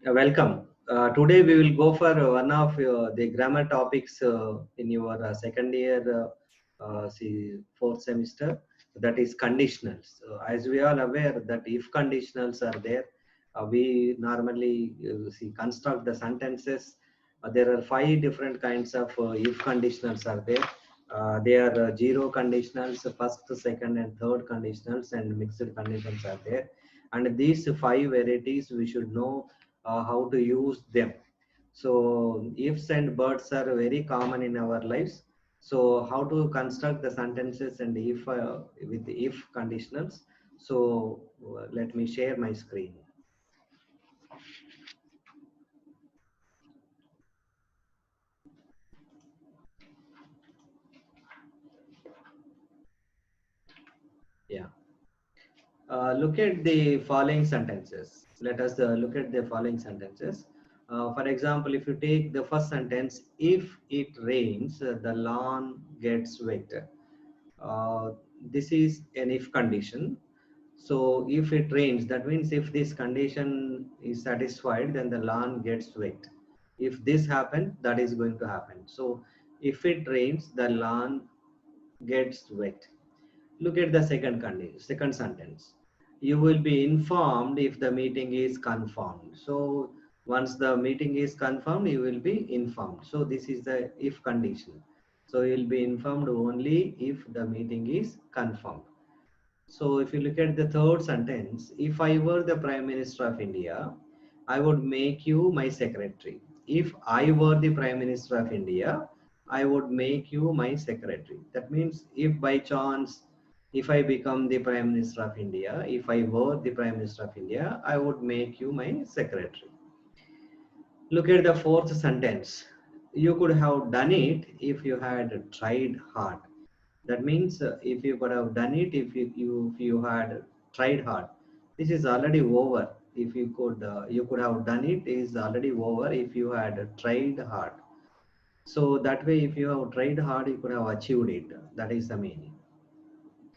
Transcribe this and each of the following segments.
Welcome. Today we will go for one of the grammar topics in your second year, fourth semester. That is conditionals. As we are aware that if conditionals are there, we normally construct the sentences. There are five different kinds of if conditionals are there. They are zero conditionals, first, second, and third conditionals, and mixed conditions are there. And these five varieties we should know how to use them. So ifs and buts are very common in our lives. So how to construct the sentences and if with if conditionals. So let me share my screen. Yeah. Look at the following sentences. Let us look at the following sentences. For example, if you take the first sentence, if it rains, the lawn gets wet. Uh, this is an if condition. So if it rains, that means if this condition is satisfied, then the lawn gets wet. If this happens, that is going to happen. So if it rains, the lawn gets wet. Look at the second condition, second sentence. You will be informed if the meeting is confirmed. So once the meeting is confirmed, you will be informed. So this is the if condition. So you will be informed only if the meeting is confirmed. So if you look at the third sentence, if I were the Prime Minister of India, I would make you my secretary. If I were the Prime Minister of India, I would make you my secretary. That means if by chance, if I become the Prime Minister of India, if I were the Prime Minister of India, I would make you my secretary. Look at the fourth sentence. You could have done it if you had tried hard. That means if you could have done it if you had tried hard. This is already over. If you could have done it is already over if you had tried hard. So that way, if you have tried hard, you could have achieved it. That is the meaning.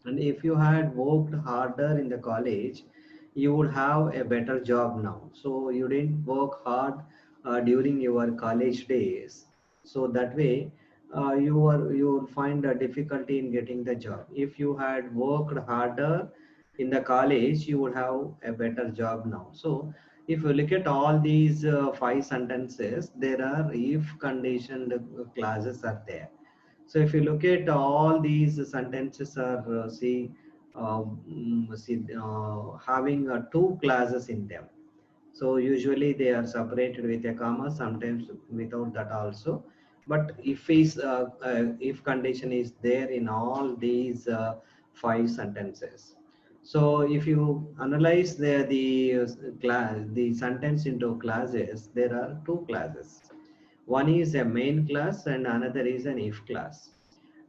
And if you had worked harder in the college, you would have a better job now. So you didn't work hard during your college days. So that way, you will find a difficulty in getting the job. If you had worked harder in the college, you would have a better job now. So if you look at all these five sentences, there are if conditioned clauses are there. So if you look at all these sentences are having two classes in them. So usually they are separated with a comma, sometimes without that also. But if condition is there in all these five sentences. So if you analyze the sentence into classes, there are two classes. One is a main class and another is an if class.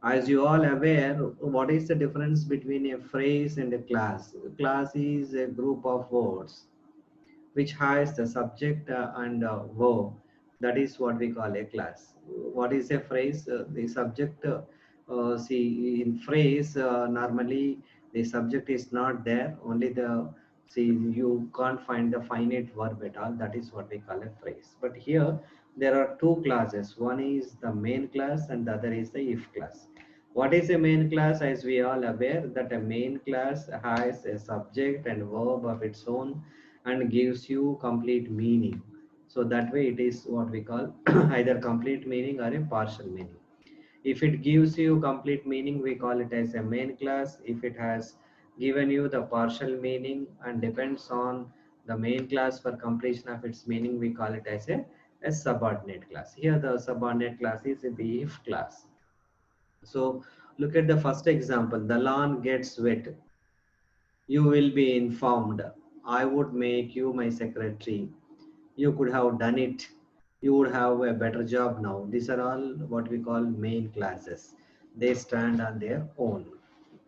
As you all aware, what is the difference between a phrase and a class? A class is a group of words which has the subject and verb. That is what we call a class. What is a phrase? The subject, in phrase, normally the subject is not there, only you can't find the finite verb at all. That is what we call a phrase. But here, there are two classes. One is the main class and the other is the if class. What is a main class? As we all aware that a main class has a subject and verb of its own and gives you complete meaning. So that way it is what we call either complete meaning or a partial meaning. If it gives you complete meaning, we call it as a main class. If it has given you the partial meaning and depends on the main class for completion of its meaning, we call it as a subordinate class. Here the subordinate class is the if class. So look at the first example. The lawn gets wet. You will be informed. I would make you my secretary. You could have done it. You would have a better job now. These are all what we call main classes. They stand on their own.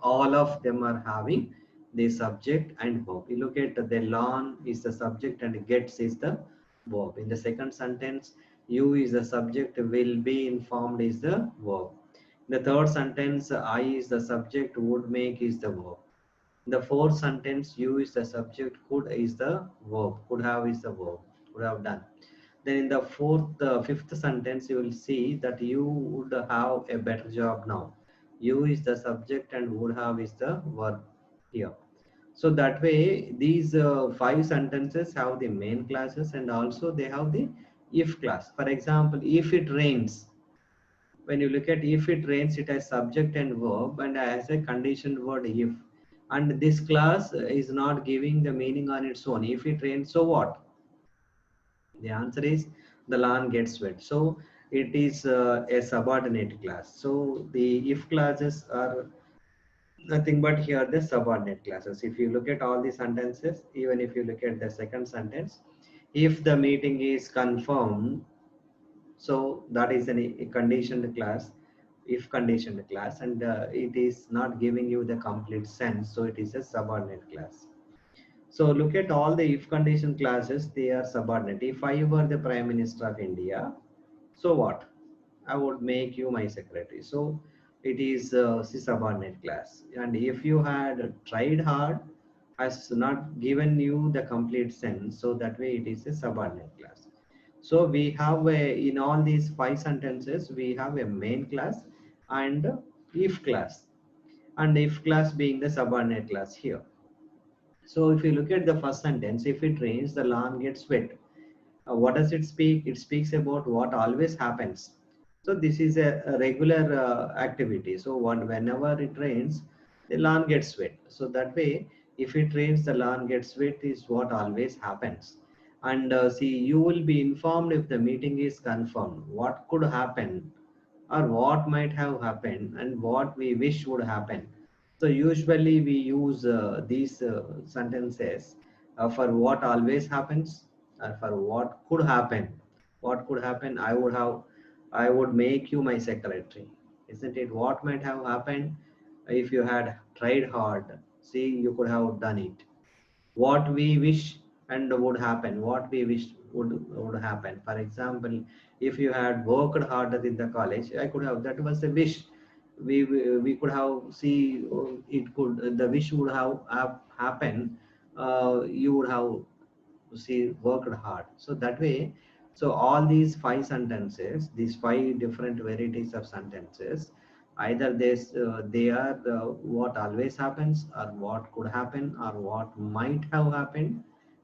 All of them are having the subject and verb. You look at the lawn is the subject and gets is the verb. In the second sentence, you is the subject, will be informed is the verb. In the third sentence, I is the subject, would make is the verb. In the fourth sentence, you is the subject, could is the verb, could have is the verb. would have done. Then in the fifth sentence, you will see that you would have a better job now. You is the subject and would have is the verb here. So that way, these five sentences have the main clauses and also they have the if clause. For example, if it rains, when you look at if it rains, it has subject and verb and has a conditioned word if. And this clause is not giving the meaning on its own. If it rains, so what? The answer is the lawn gets wet. So it is a subordinate clause. So the if clauses are nothing but here the subordinate clauses. If you look at all the sentences, even if you look at the second sentence, if the meeting is confirmed, so that is a conditioned clause, if conditioned clause, and it is not giving you the complete sense, so it is a subordinate clause. So look at all the if condition clauses, they are subordinate. If I were the Prime Minister of India, so what? I would make you my secretary. So it is a subordinate class. And if you had tried hard, has not given you the complete sense. So that way it is a subordinate class. So we have in all these five sentences, we have a main class and if class. And if class being the subordinate class here. So if you look at the first sentence, if it rains, the lawn gets wet. What does it speak? It speaks about what always happens. So this is a regular activity. So whenever it rains, the lawn gets wet. So that way, if it rains, the lawn gets wet is what always happens. And see, you will be informed if the meeting is confirmed. What could happen or what might have happened and what we wish would happen. So usually we use these sentences for what always happens or for what could happen. What could happen? I would make you my secretary. Isn't it? What might have happened if you had tried hard? See, you could have done it. What we wish and would happen, what we wish would happen. For example, if you had worked harder in the college, I could have, that was a wish. We could have see it could, the wish would have happened. You would have see worked hard. So that way, so all these five sentences, these five different varieties of sentences, either they are what always happens or what could happen or what might have happened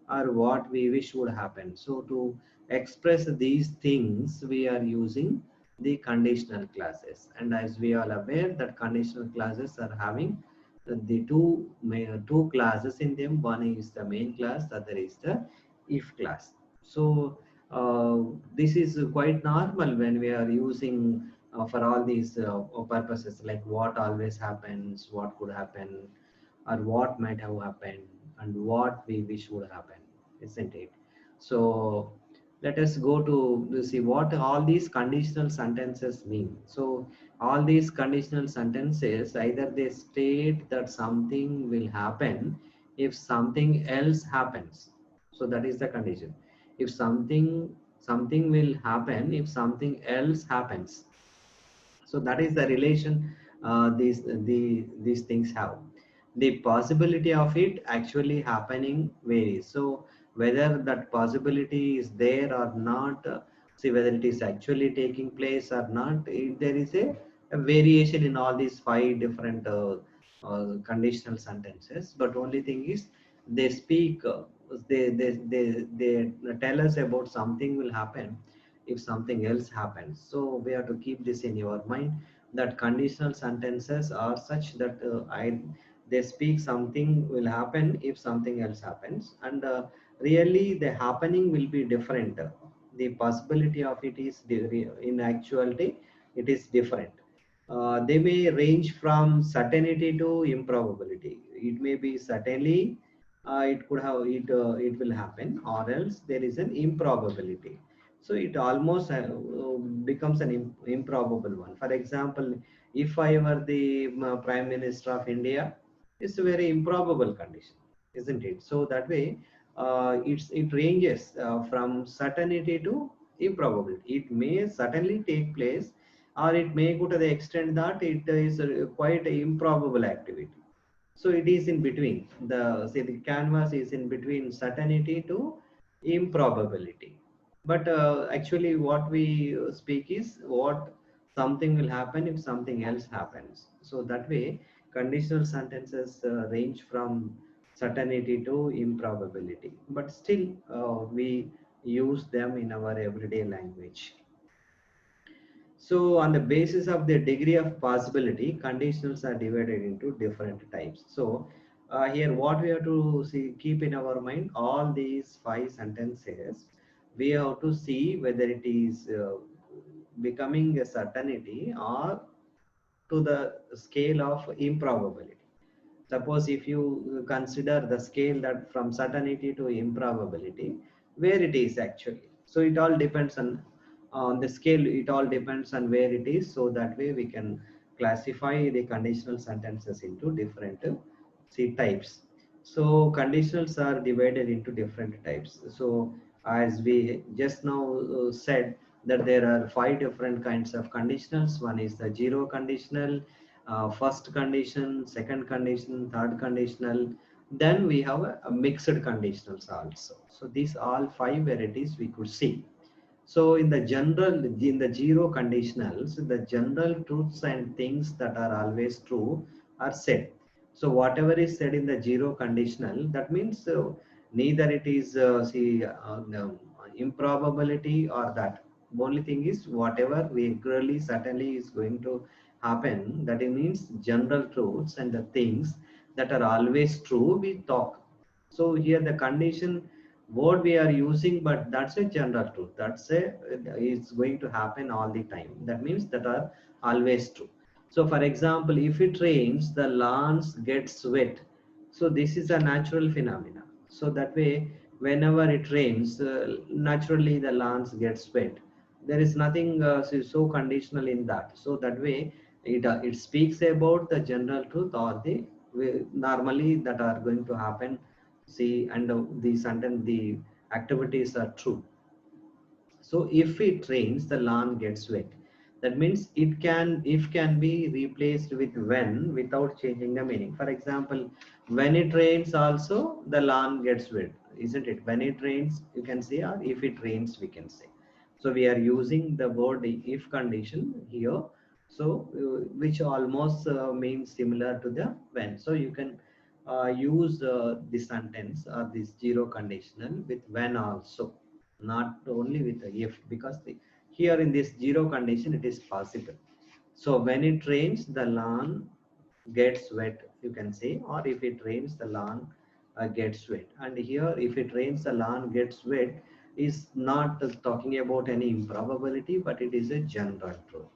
or what we wish would happen. So to express these things, we are using the conditional clauses. And as we are aware that conditional clauses are having the two classes in them. One is the main class, the other is the if class. So this is quite normal when we are using for all these purposes, like what always happens, what could happen, or what might have happened, and what we wish would happen, isn't it? So let us go to see what all these conditional sentences mean. So all these conditional sentences, either they state that something will happen if something else happens. So that is the condition. If something will happen if something else happens. So that is the relation these things have. The possibility of it actually happening varies. So whether that possibility is there or not, see whether it is actually taking place or not, there is a variation in all these five different conditional sentences. But only thing is they speak, they tell us about something will happen if something else happens. So we have to keep this in your mind that conditional sentences are such that they speak something will happen if something else happens, and really the happening will be different. The possibility of it is in actuality it is different. They may range from certainty to improbability. It may be certainly it could have it will happen, or else there is an improbability. So it almost becomes an improbable one. For example, if I were the Prime Minister of India, it's a very improbable condition, isn't it? So that way, it ranges from certainty to improbability. It may certainly take place, or it may go to the extent that it is quite an improbable activity. So it is in between. The canvas is in between certainty to improbability. But actually what we speak is what something will happen if something else happens. So that way conditional sentences range from certainty to improbability, but still we use them in our everyday language. So on the basis of the degree of possibility, conditionals are divided into different types. So here what we have to see, keep in our mind, all these five sentences, we have to see whether it is becoming a certainty or to the scale of improbability. Suppose if you consider the scale that from certainty to improbability, where it is actually. So it all depends on the scale, it all depends on where it is. So that way we can classify the conditional sentences into different types. So conditionals are divided into different types. So as we just now said that there are five different kinds of conditionals. One is the zero conditional, first condition, second condition, third conditional. Then we have a mixed conditionals also. So these all five varieties we could see. So in the general, in the zero conditionals, the general truths and things that are always true are said. So whatever is said in the zero conditional, that means neither it is no, improbability or that. Only thing is whatever regularly certainly is going to happen. That it means general truths and the things that are always true. We talk. So here the condition word we are using, but that's a general truth. That's a it's going to happen all the time. That means that are always true. So for example, if it rains, the lawns gets wet. So this is a natural phenomena. So that way, whenever it rains, naturally the lawns gets wet. There is nothing so conditional in that. So that way, it speaks about the general truth or the normally that are going to happen. See, and the sentence, the activities are true. So if it rains, the lawn gets wet. That means it can, if can be replaced with when without changing the meaning. For example, when it rains also the lawn gets wet, isn't it? When it rains, you can say, or if it rains, we can say. So we are using the word if condition here. So which almost means similar to the when. So you can use the sentence or this zero conditional with when also, not only with the if, because here in this zero condition it is possible. So when it rains the lawn gets wet, you can say, or if it rains the lawn gets wet. And here if it rains the lawn gets wet is not talking about any improbability, but it is a general truth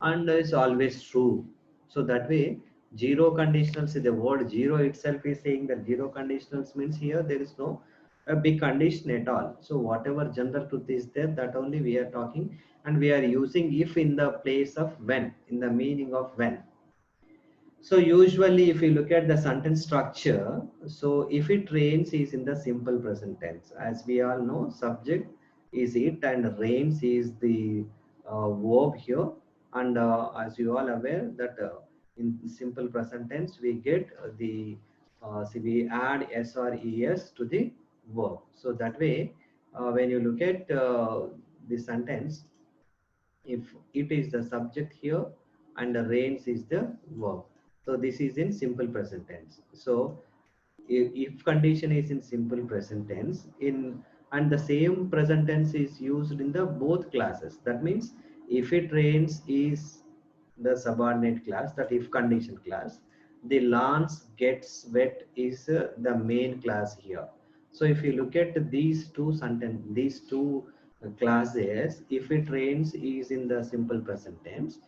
and it's always true. So that way, zero conditionals, the word zero itself is saying that zero conditionals means here there is no a big condition at all. So whatever general truth is there, that only we are talking, and we are using if in the place of when, in the meaning of when. So usually if you look at the sentence structure, so if it rains is in the simple present tense. As we all know, subject is it and rains is the verb here. And as you all aware that in simple present tense, we get see we add s or es to the verb. So that way, when you look at the sentence, if it is the subject here and the rains is the verb, so this is in simple present tense. So if condition is in simple present tense in, and the same present tense is used in the both classes, that means if it rains is the subordinate class, that if condition class, the lawns gets wet is the main class here. So if you look at these two sentence, these two classes, if it rains is in the simple present tense,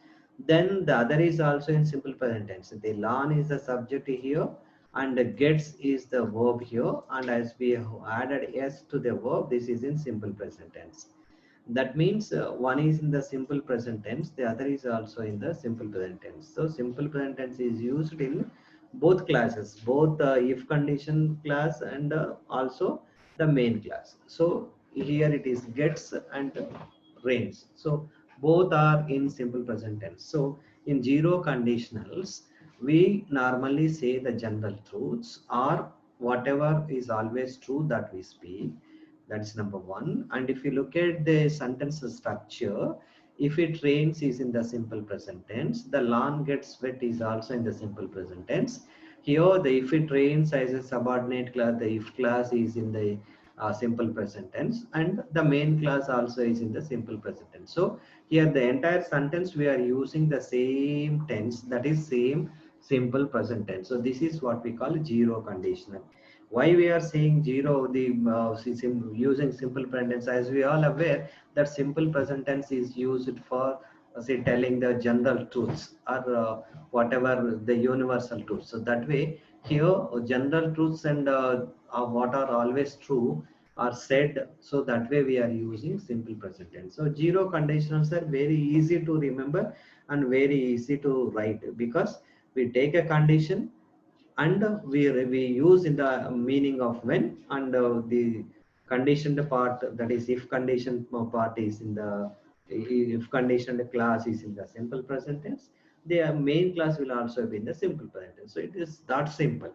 then the other is also in simple present tense. The lawn is the subject here and the gets is the verb here, and as we have added s to the verb, this is in simple present tense. That means one is in the simple present tense, the other is also in the simple present tense. So simple present tense is used in both classes, both the if condition class and also the main class. So here it is gets and rains. So both are in simple present tense. So in zero conditionals, we normally say the general truths or whatever is always true that we speak. That's number one. And if you look at the sentence structure, if it rains is in the simple present tense, the lawn gets wet is also in the simple present tense. Here, the if it rains as a subordinate class, the if class is in the simple present tense, and the main class also is in the simple present tense. So here the entire sentence we are using the same tense, that is same simple present tense. So this is what we call zero conditional. Why we are saying zero, the using simple present tense, as we all aware that simple present tense is used for say telling the general truths or whatever the universal truths. So that way here general truths and what are always true are said, so that way we are using simple present tense. So zero conditionals are very easy to remember and very easy to write, because we take a condition and we use in the meaning of when, and the conditioned part, that is if conditioned part is in the, if conditioned class is in the simple present tense, the main class will also be in the simple present tense. So it is that simple.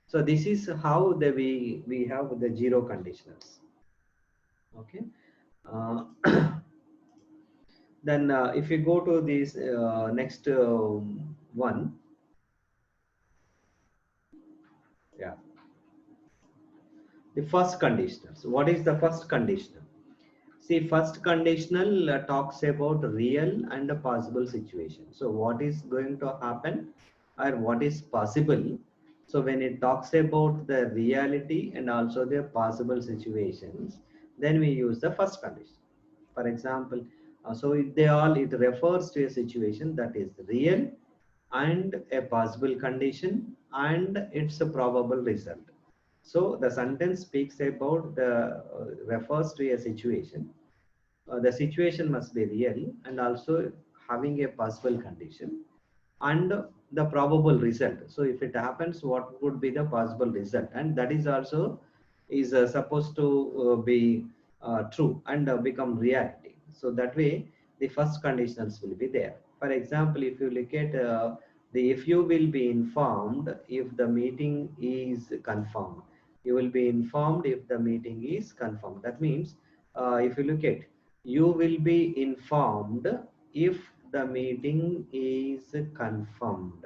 So this is how the we have the zero conditionals. Okay. uh, then if you go to this next one. Yeah, the first conditionals. What is the first conditional? See, first conditional talks about real and a possible situation. So what is going to happen or what is possible? So when it talks about the reality and also the possible situations, then we use the first condition. For example, so it refers to a situation that is real and a possible condition and it's a probable result. So the sentence speaks about the refers to a situation. The situation must be real and also having a possible condition and the probable result. So if it happens, what would be the possible result? And that is also is supposed to be true and become reality. So that way the first conditionals will be there. For example, if you look at the if you will be informed if the meeting is confirmed, you will be informed if the meeting is confirmed. That means if you look at, you will be informed if the meeting is confirmed.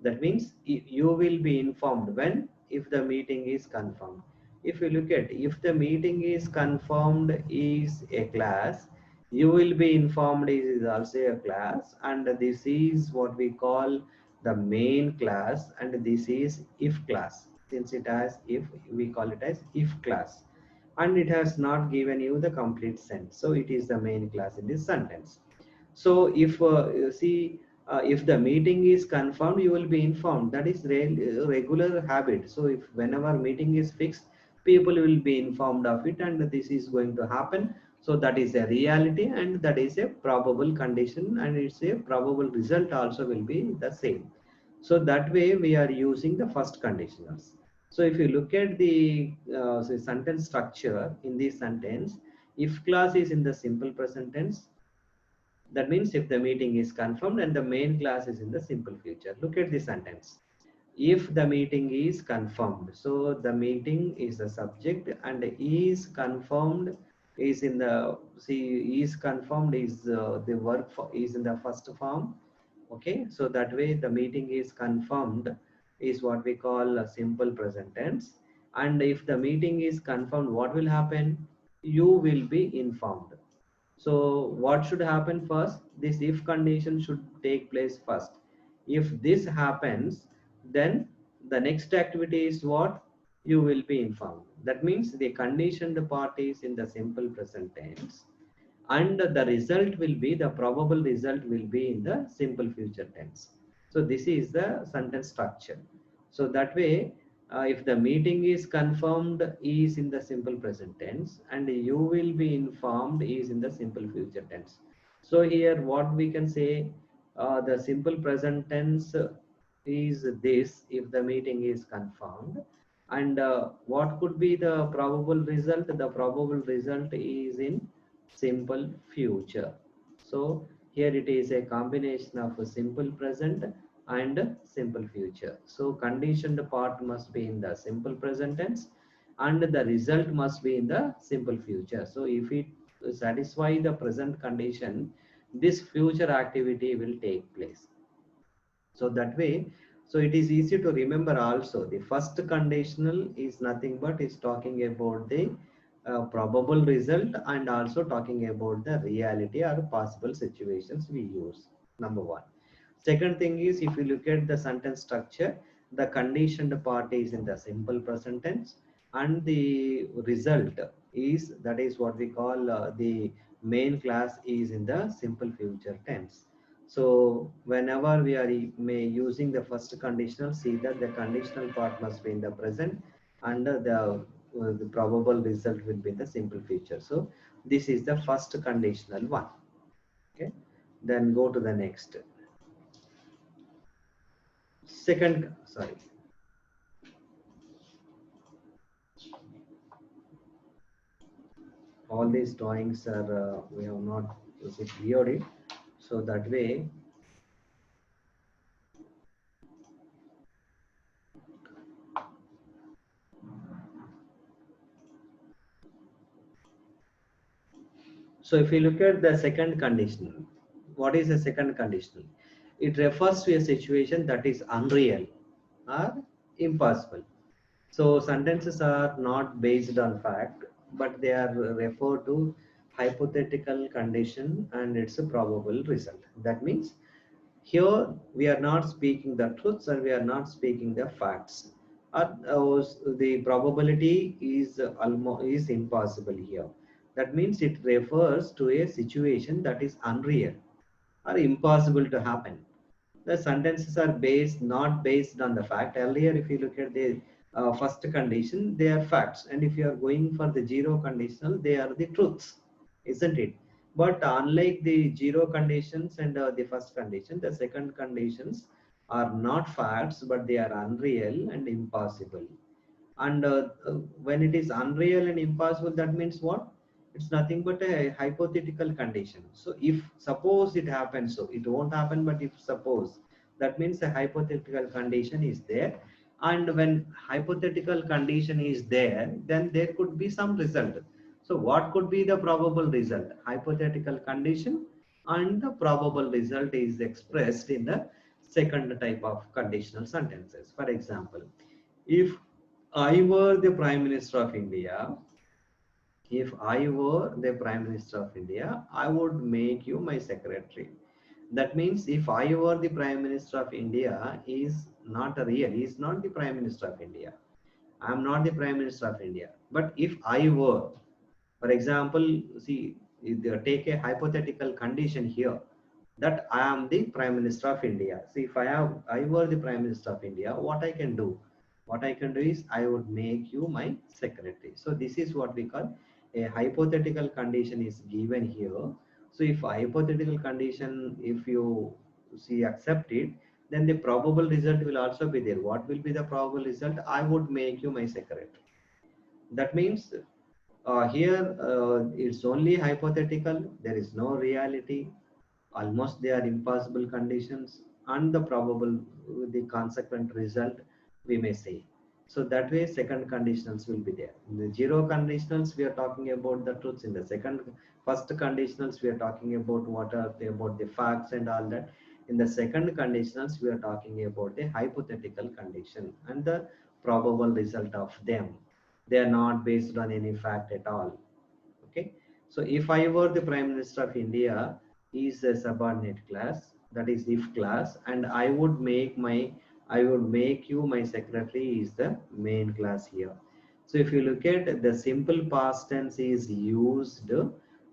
That means you will be informed when, if the meeting is confirmed. If you look at, if the meeting is confirmed is a class, you will be informed is also a class, and this is what we call the main class, and this is if class. Since it has if, we call it as if class, and it has not given you the complete sense, so it is the main class in this sentence. So if you see, if the meeting is confirmed, you will be informed. That is regular habit. So if whenever meeting is fixed, people will be informed of it, and this is going to happen. So that is a reality, and that is a probable condition, and it's a probable result also will be the same. So that way we are using the first conditionals. So if you look at the say sentence structure in this sentence, if clause is in the simple present tense, that means if the meeting is confirmed, and the main class is in the simple future. Look at the sentence. If the meeting is confirmed, so the meeting is the subject, and is confirmed is in the, see, is confirmed is the verb for, is in the first form. Okay, so that way the meeting is confirmed is what we call a simple present tense. And if the meeting is confirmed, what will happen? You will be informed. So what should happen first? This if condition should take place first. If this happens, then the next activity is what? You will be informed. That means the conditioned part is in the simple present tense, and the result will be, the probable result will be in the simple future tense. So this is the sentence structure. So that way, if the meeting is confirmed is in the simple present tense, and you will be informed is in the simple future tense. So here what we can say, the simple present tense is this if the meeting is confirmed, and what could be the probable result? The probable result is in simple future. So here it is a combination of a simple present and simple future. So conditioned part must be in the simple present tense, and the result must be in the simple future. So if it satisfy the present condition, this future activity will take place. So that way, so it is easy to remember also. The first conditional is nothing but is talking about the probable result, and also talking about the reality or possible situations we use. Number one. Second thing is, if you look at the sentence structure, the conditioned part is in the simple present tense, and the result is, that is what we call the main class, is in the simple future tense. So whenever we are using the first conditional, see that the conditional part must be in the present, and the probable result will be in the simple future. So this is the first conditional one. Okay, then go to the next. Second, sorry. All these drawings are, we have not cleared it. So that way, so if you look at the second conditional, what is the second conditional? It refers to a situation that is unreal or impossible. So sentences are not based on fact, but they are referred to hypothetical condition and its a probable result. That means here we are not speaking the truths, and we are not speaking the facts. The probability is almost is impossible here. That means it refers to a situation that is unreal or impossible to happen. The sentences are based not based on the fact. Earlier, if you look at the first condition, they are facts, and if you are going for the zero conditional, they are the truths, isn't it? But unlike the zero conditions and the first condition, the second conditions are not facts, but they are unreal and impossible. And when it is unreal and impossible, that means what? It's nothing but a hypothetical condition. So if suppose it happens, so it won't happen, but if suppose, that means a hypothetical condition is there. And when hypothetical condition is there, then there could be some result. So what could be the probable result? Hypothetical condition, and the probable result is expressed in the second type of conditional sentences. For example, if I were the Prime Minister of India, if I were the Prime Minister of India, I would make you my secretary. That means if I were the Prime Minister of India is not a real, he is not the Prime Minister of India. I am not the Prime Minister of India. But if I were, for example, see, take a hypothetical condition here that I am the Prime Minister of India. See, if I were the Prime Minister of India, what I can do? What I can do is I would make you my secretary. So this is what we call a hypothetical condition is given here. So if hypothetical condition, if you see accept it, then the probable result will also be there. What will be the probable result? I would make you my secretary. That means here it's only hypothetical. There is no reality. Almost they are impossible conditions, and the probable, the consequent result, we may say. So that way second conditionals will be there. In the zero conditionals, we are talking about the truths. In the first conditionals, we are talking about what are about the facts and all that. In the second conditionals, we are talking about the hypothetical condition and the probable result of them. They are not based on any fact at all. Okay, so if I were the Prime Minister of India is a subordinate class, that is if class, and I would make you my secretary is the main class here. So if you look at the simple past tense is used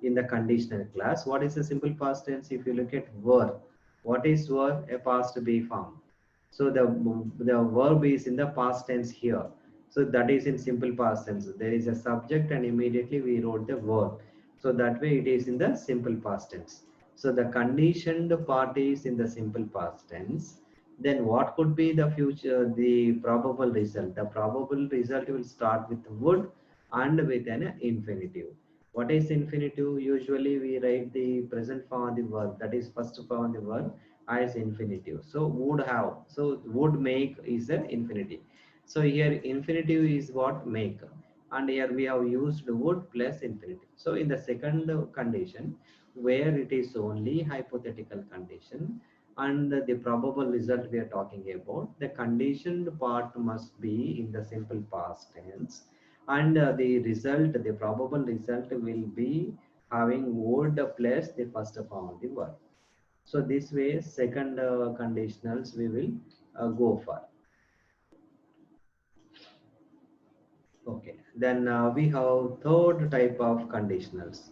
in the conditional class. What is the simple past tense? If you look at were, what is were? A past be form. So the verb is in the past tense here. So that is in simple past tense. There is a subject and immediately we wrote the verb. So that way it is in the simple past tense. So the conditioned part is in the simple past tense. Then what could be the future, the probable result? The probable result will start with would and with an infinitive. What is infinitive? Usually we write the present form of the verb, that is first form of the verb as infinitive. So would have, so would make is an infinitive. So here infinitive is what? Make. and here we have used would plus infinitive. So in the second condition, where it is only hypothetical condition and the probable result we are talking about, the conditioned part must be in the simple past tense, and the result, the probable result will be having would plus the first form of the verb. So this way second conditionals we will go for. Okay, then we have third type of conditionals.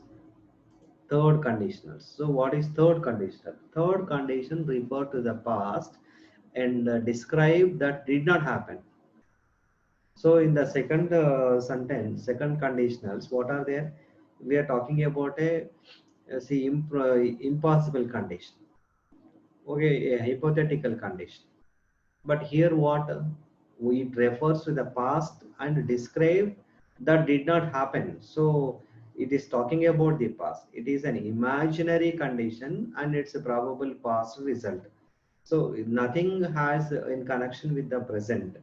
Third conditionals. So what is third conditional? Third condition refer to the past and describe that did not happen. So in the second sentence, second conditionals, what are there? We are talking about a see impossible condition. Okay, a hypothetical condition. But here what it refers to the past and describe that did not happen. So it is talking about the past. It is an imaginary condition and it's a probable past result. So nothing has in connection with the present.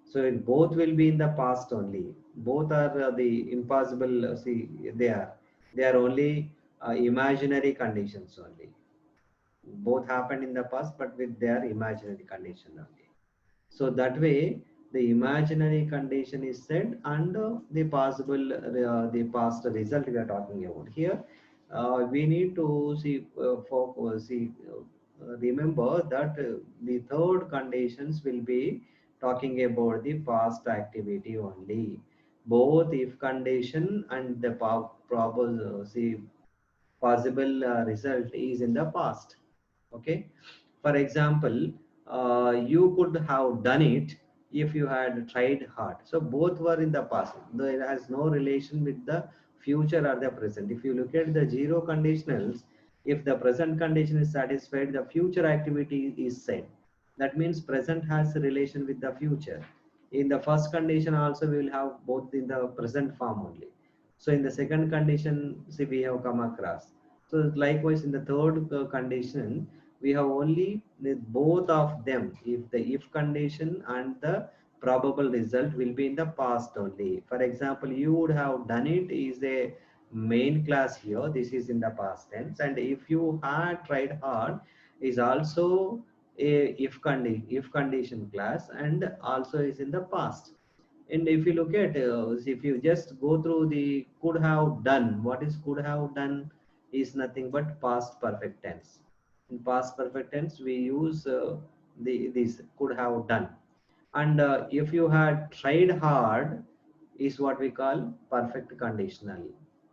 So it both will be in the past only. Both are the impossible. See, they are only imaginary conditions only. Both happened in the past, but with their imaginary condition only. So that way, the imaginary condition is said, and the possible, the past result we are talking about here. We need to see, remember that the third conditions will be talking about the past activity only. Both if condition and the probable, possible result is in the past. Okay, for example, you could have done it if you had tried hard. So both were in the past. There has no relation with the future or the present. If you look at the zero conditionals, if the present condition is satisfied, the future activity is said. That means present has a relation with the future. In the first condition also we will have both in the present form only. So in the second condition, see, we have come across. So likewise in the third condition, we have only with both of them. If the if condition and the probable result will be in the past only. For example, you would have done it is a main class here. This is in the past tense. And if you had tried hard is also a if condition class and also is in the past. And if you look at, if you just go through the could have done, what is could have done is nothing but past perfect tense. In past perfect tense, we use this could have done. And if you had tried hard, is what we call perfect conditional.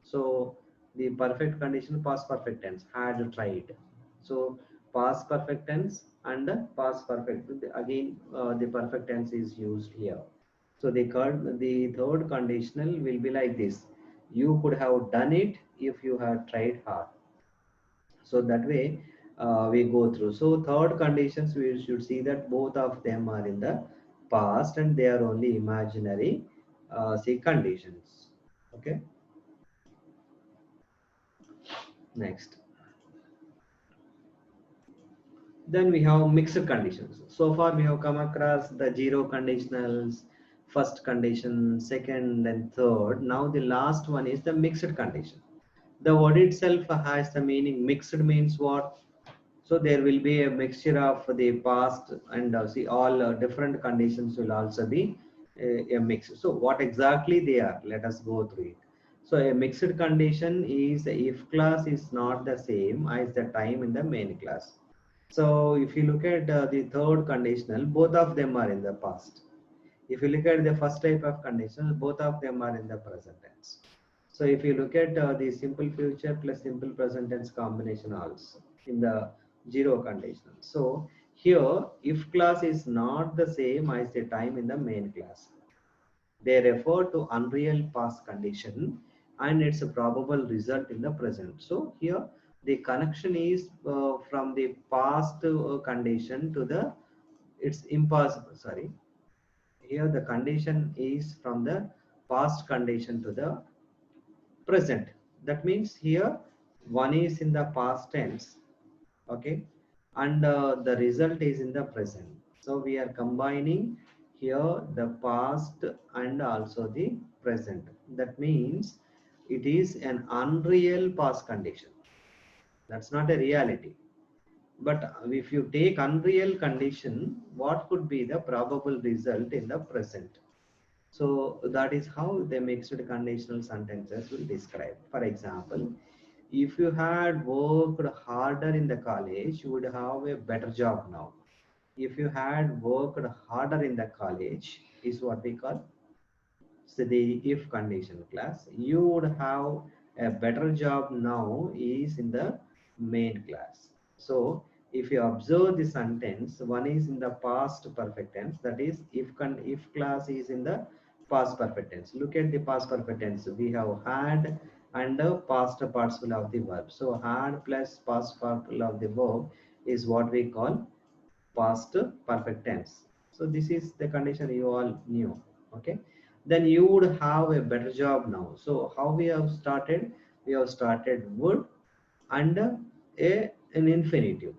So the perfect condition, past perfect tense, had tried. So past perfect tense and past perfect, again the perfect tense is used here. So the third conditional will be like this: you could have done it if you had tried hard. So that way we go through. So third conditions, we should see that both of them are in the past and they are only imaginary say conditions. Okay, next. Then we have mixed conditions. So far we have come across the zero conditionals, first condition, second and third. Now the last one is the mixed condition. The word itself has the meaning. Mixed means what? So there will be a mixture of the past and see all different conditions will also be a mix. So what exactly they are? Let us go through it. So a mixed condition is if class is not the same as the time in the main class. So if you look at the third conditional, both of them are in the past. If you look at the first type of conditions, both of them are in the present tense. So if you look at the simple future plus simple present tense combination also in the zero conditional. So here, if class is not the same as the time in the main class, they refer to unreal past condition and its a probable result in the present. So here the connection is from the past condition to the it's impossible. Sorry, here the condition is from the past condition to the present. That means here one is in the past tense, okay, and the result is in the present. So we are combining here the past and also the present. That means it is an unreal past condition. That's not a reality. But if you take unreal condition, what could be the probable result in the present? So that is how the mixed conditional sentences will describe. For example, if you had worked harder in the college, you would have a better job now. If you had worked harder in the college, is what we call, so the if condition class. You would have a better job now is in the main class. So if you observe the sentence, one is in the past perfect tense, that is if class is in the past perfect tense. Look at the past perfect tense. We have had and the past participle of the verb. So had plus past participle of the verb is what we call past perfect tense. So this is the condition you all knew. Okay, then you would have a better job now. So how we have started? We have started would and an infinitive.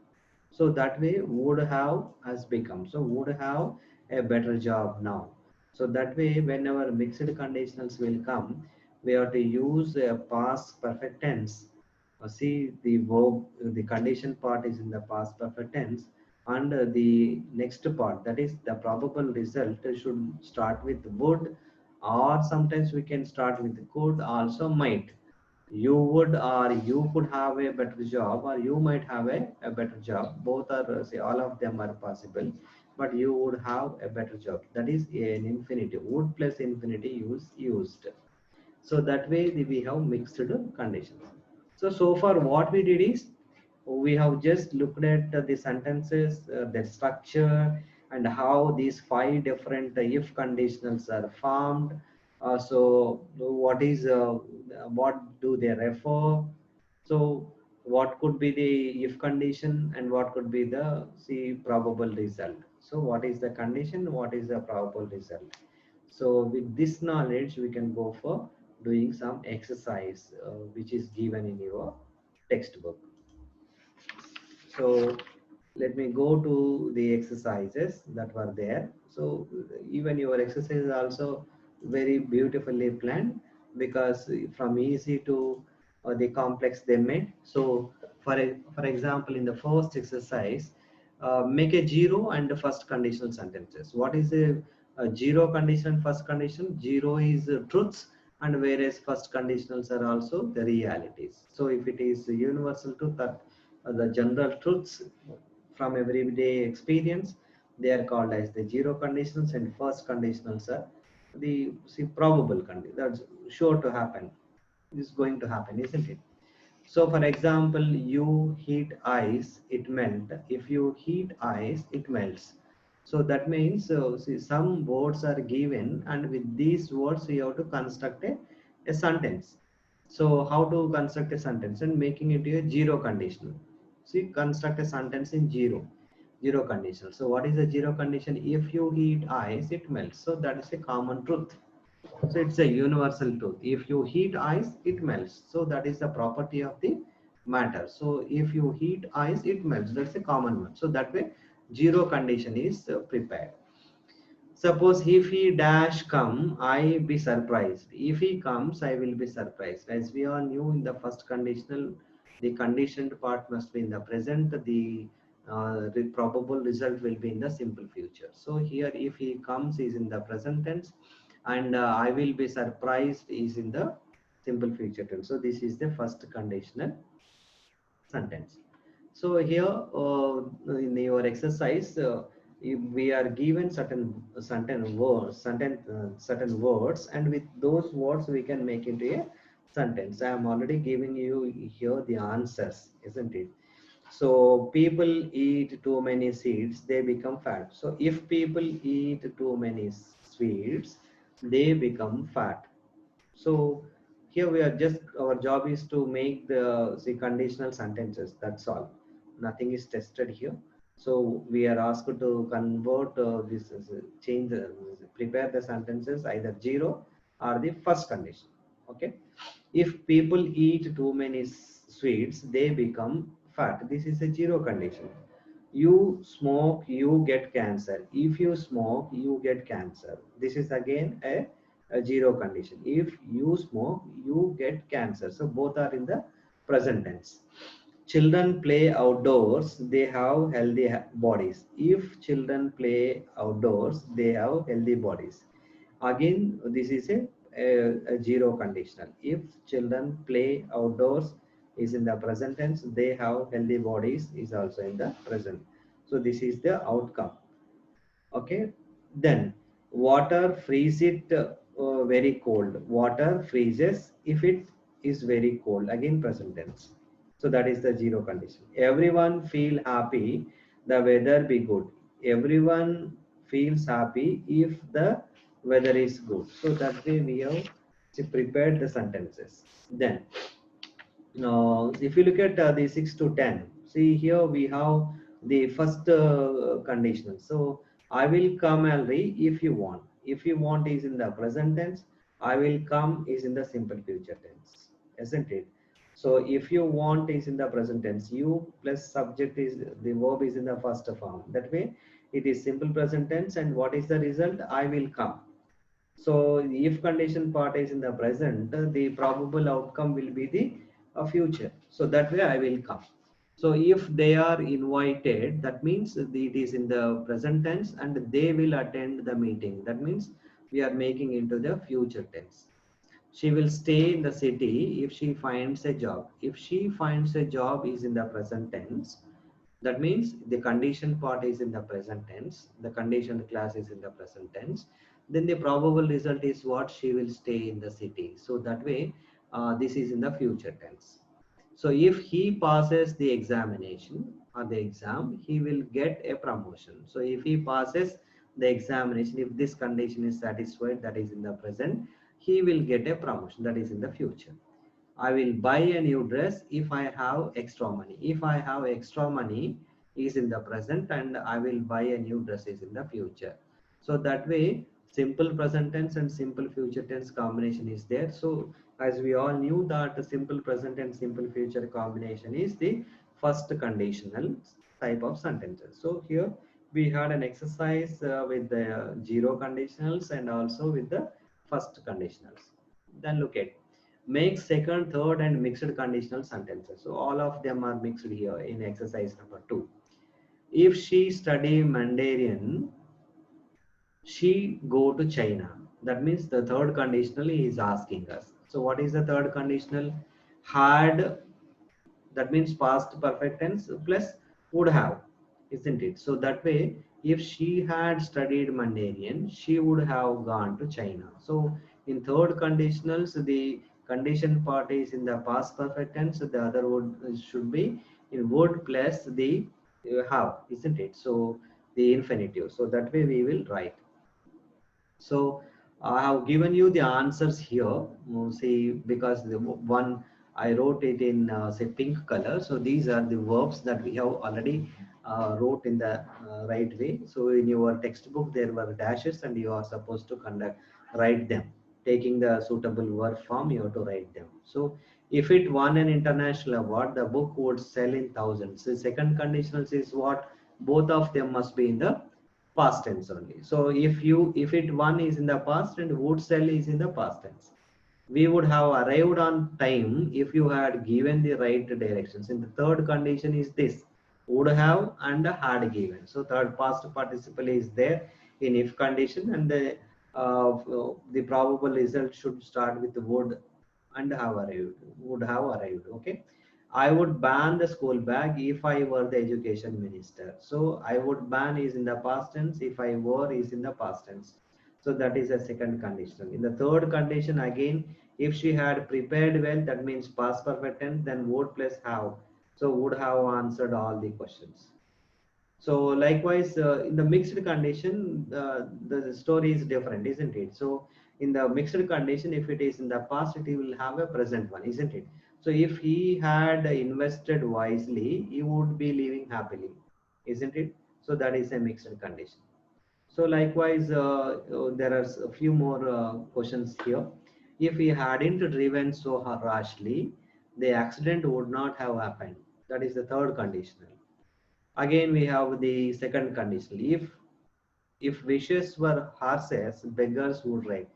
So that way would have has become. So would have a better job now. So that way whenever mixed conditionals will come, we have to use a past perfect tense. See the verb, the condition part is in the past perfect tense, and the next part, that is the probable result, should start with would, or sometimes we can start with could, also might. You would or you could have a better job, or you might have a better job. Both are, say, all of them are possible, but you would have a better job. That is an infinitive. Would plus infinity used. So that way we have mixed conditions. So far what we did is we have just looked at the sentences, their structure, and how these five different if conditionals are formed. So what do they refer? So what could be the if condition and what could be the probable result? So what is the condition? What is the probable result? So with this knowledge, we can go for doing some exercise, which is given in your textbook. So let me go to the exercises that were there. So even your exercise is also very beautifully planned, because from easy to the complex they made. So for example, in the first exercise, make a zero and the first conditional sentences. What is a zero condition, first condition? Zero is truths, and whereas first conditionals are also the realities. So if it is universal truth, that the general truths from everyday experience, they are called as the zero conditionals, and first conditionals are the probable condition, that's sure to happen, is going to happen, isn't it? So for example, you heat ice, it melt. If you heat ice, it melts. So that means, some words are given, and with these words we have to construct a sentence. So how to construct a sentence? And making it a zero conditional. See, construct a sentence in zero conditional. So what is the zero condition? If you heat ice, it melts. So that is a common truth. So it's a universal truth. If you heat ice, it melts. So that is the property of the matter. So if you heat ice, it melts. That's a common one. So that way, zero condition is prepared. Suppose if he dash come, I be surprised. If he comes, I will be surprised. As we all knew in the first conditional, the conditioned part must be in the present. The probable result will be in the simple future. So here, if he comes is in the present tense, and I will be surprised is in the simple future tense. So this is the first conditional sentence. So here, in your exercise, if we are given certain words, and with those words we can make into a sentence. I am already giving you here the answers, isn't it? So people eat too many sweets, they become fat. So if people eat too many sweets, they become fat. So here we are just, our job is to make the conditional sentences. That's all. Nothing is tested here. So we are asked to convert change prepare the sentences either zero or the first condition. Okay. If people eat too many sweets, they become fat. This is a zero condition. You smoke, you get cancer. If you smoke, you get cancer. This is again a a zero condition. If you smoke, you get cancer. So both are in the present tense. Children play outdoors, they have healthy bodies. If children play outdoors, they have healthy bodies. Again, this is a zero conditional. If children play outdoors is in the present tense, they have healthy bodies is also in the present. So this is the outcome. Okay, then water freeze it very cold. Water freezes if it is very cold. Again, present tense. So that is the zero condition. Everyone feel happy, the weather be good. Everyone feels happy if the weather is good. So that way we have prepared the sentences. Then now, if you look at the 6 to 10, see here we have the first conditional. So, I will come early if you want. If you want is in the present tense, I will come is in the simple future tense, isn't it? So, if you want is in the present tense, you plus subject is the verb is in the first form. That way, it is simple present tense, and what is the result? I will come. So if condition part is in the present, the probable outcome will be the future. So that way I will come. So if they are invited, that means it is in the present tense and they will attend the meeting. That means we are making into the future tense. She will stay in the city if she finds a job. If she finds a job is in the present tense. That means the condition part is in the present tense, the conditioned class is in the present tense. Then the probable result is what? She will stay in the city. So that way, this is in the future tense. So if he passes the examination or the exam, he will get a promotion. So if he passes the examination, if this condition is satisfied, that is in the present, he will get a promotion, that is in the future. I will buy a new dress if I have extra money. If I have extra money is in the present and I will buy a new dress is in the future. So that way simple present tense and simple future tense combination is there. So as we all knew that the simple present and simple future combination is the first conditional type of sentences. So here we had an exercise with the zero conditionals and also with the first conditionals. Then look at make second, third, and mixed conditional sentences. So all of them are mixed here in exercise number 2. If she study Mandarin, she go to China. That means the third conditional is asking us. So what is the third conditional? Had, that means past perfect tense plus would have, isn't it? So that way, if she had studied Mandarin, she would have gone to China. So in third conditionals, the condition part is in the past perfect tense, the other word should be in would plus the have, isn't it? So the infinitive. So that way we will write. So I have given you the answers here. See, because the one I wrote it in say pink color. So these are the verbs that we have already wrote in the right way. So in your textbook there were dashes and you are supposed to write them. Taking the suitable verb form, you have to write them. So if it won an international award, the book would sell in thousands. The second conditional is what? Both of them must be in the past tense only. So if it one is in the past and would sell is in the past tense, we would have arrived on time if you had given the right directions. In the third condition is this, would have and had given. So third past participle is there in if condition, and the probable result should start with the would and have arrived, would have arrived. Okay, I would ban the school bag if I were the education minister. So I would ban is in the past tense, if I were is in the past tense. So that is a second condition. In the third condition, again, if she had prepared well, that means past perfect tense, then would plus have. So would have answered all the questions. So likewise, in the mixed condition, the story is different, isn't it? So in the mixed condition, if it is in the past, it will have a present one, isn't it? So if he had invested wisely, he would be living happily, isn't it? So that is a mixed condition. So likewise, there are a few more questions here. If he hadn't driven so rashly, the accident would not have happened. That is the third conditional. Again, we have the second condition. If wishes were horses, beggars would ride.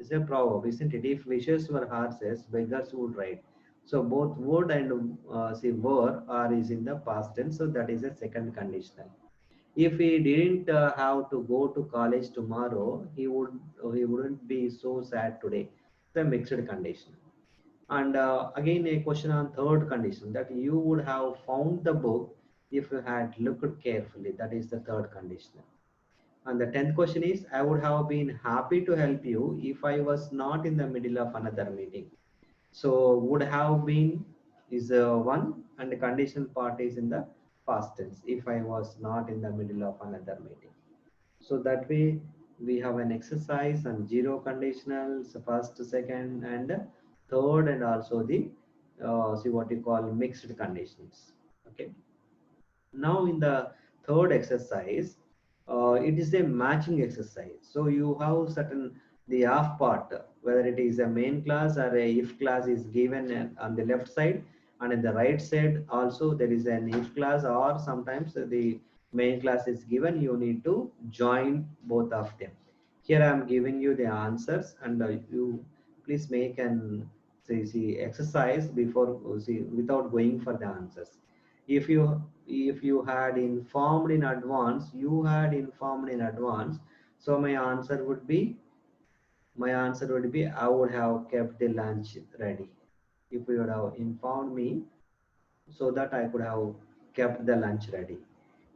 It's a proverb, isn't it? If wishes were horses, beggars would ride. So both would and see were are is in the past tense. So that is a second conditional. If he didn't have to go to college tomorrow, he wouldn't be so sad today. The mixed condition. And again, a question on third condition, that you would have found the book if you had looked carefully. That is the third condition. And the 10th question is, I would have been happy to help you if I was not in the middle of another meeting. So would have been is one, and the conditional part is in the past tense, if I was not in the middle of another meeting. So that way we have an exercise and zero conditionals, first, second, and third, and also the see what you call mixed conditions. Okay. Now in the third exercise, it is a matching exercise. So you have certain the half part, whether it is a main class or a if class is given on the left side, and in the right side also there is an if class, or sometimes the main class is given. You need to join both of them. Here I am giving you the answers, and you please make an see exercise before see without going for the answers. If you had informed in advance, you had informed in advance, so my answer would be I would have kept the lunch ready. If you would have informed me, so that I could have kept the lunch ready.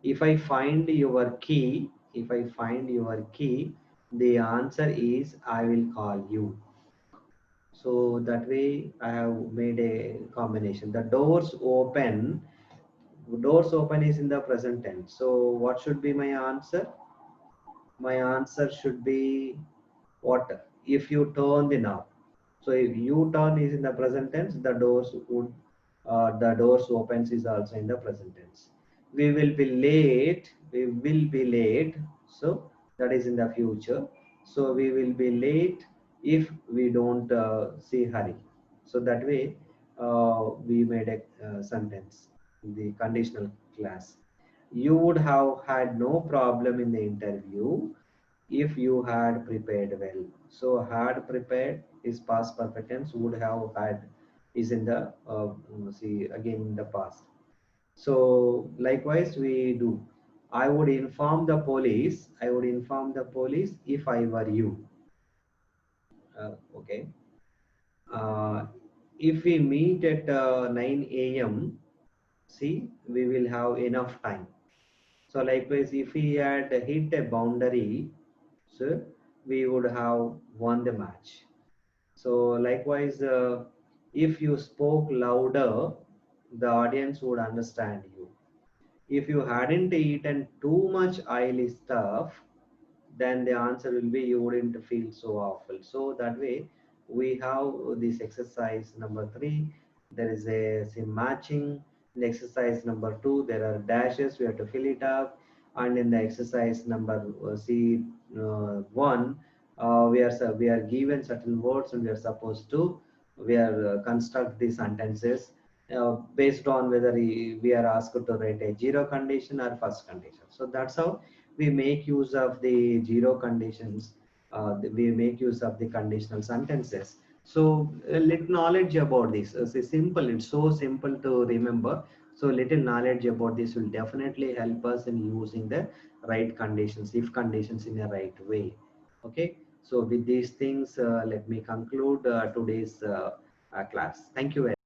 If I find your key, the answer is I will call you. So that way I have made a combination. The doors open is in the present tense. So what should be my answer? My answer should be what? If you turn the knob. So if you turn is in the present tense, the doors opens is also in the present tense. We will be late. We will be late. So that is in the future. So we will be late if we don't see hurry. So that way we made a sentence in the conditional class. You would have had no problem in the interview if you had prepared well. So had prepared is past perfect tense. Would have had is in the see again in the past. So likewise we do. I would inform the police. I would inform the police if I were you. Okay. Uh, if we meet at 9 a.m., see, we will have enough time. So likewise, if we had hit a boundary, so we would have won the match. So likewise, if you spoke louder, the audience would understand you. If you hadn't eaten too much oily stuff, then the answer will be you wouldn't feel so awful. So that way, we have this exercise number 3. There is a sim matching. In exercise number 2, there are dashes. We have to fill it up. And in the exercise number one, we are given certain words, and we are construct these sentences based on whether we are asked to write a zero condition or first condition. So that's how we make use of the zero conditions. We make use of the conditional sentences. So little knowledge about this. It's so simple to remember. So little knowledge about this will definitely help us in using the right conditions, if conditions, in a right way. Okay. So with these things, let me conclude today's class. Thank you very much.